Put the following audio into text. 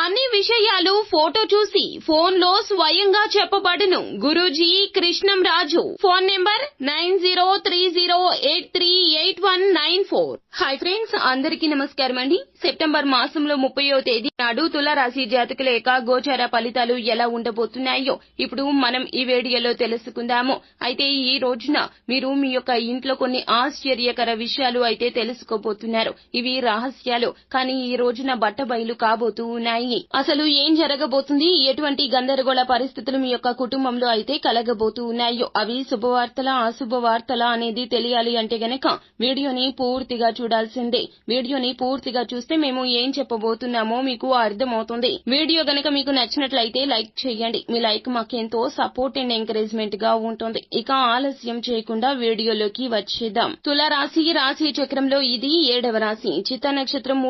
అన్ని విషయాలు ఫోటో చూసి ఫోన్ లో స్వయంగా చెప్పబడును. Guruji Krishnam Raju. Phone number 9030838194. Hi friends, అందరికీ నమస్కారం అండి. సెప్టెంబర్ మాసంలో 30వ తేదీ నాడు తులారాశి జాతకుల యొక్క గోచార ఫలితాలు ఎలా ఉండబోతున్నాయో ఇప్పుడు మనం ఈ వీడియోలో తెలుసుకుందాము. అయితే ఈ రోజున మీరు మీ యొక్క ఇంట్లో కొన్ని ఆశ్చర్యకర విషయాలు అయితే తెలుసుకోబోతున్నారు. ఇవి రహస్యాలు, కానీ ఈ రోజున బట్టబయలు కాబోతూ ఉన్నాయి. అసలు ఏం జరగబోతుంది, ఎటువంటి గందరగోళ పరిస్థితులు మీ యొక్క కుటుంబంలో అయితే కలగబోతూ ఉన్నాయో, అవి శుభవార్తలా అశుభవార్తలా అనేది తెలియాలి అంటే గనక వీడియోని పూర్తిగా చూడాల్సిందే. వీడియోని పూర్తిగా చూస్తే మేము ఏం చెప్పబోతున్నామో మీకు అర్థమవుతుంది. వీడియో గనక మీకు నచ్చినట్లయితే లైక్ చేయండి. మీ లైక్ మాకెంతో సపోర్ట్ అండ్ ఎంకరేజ్మెంట్ గా ఉంటుంది. ఇక ఆలస్యం చేయకుండా వీడియోలోకి వచ్చేద్దాం. తులారాశి రాశి చక్రంలో ఇది 7వ రాశి. చిత్తా నక్షత్రం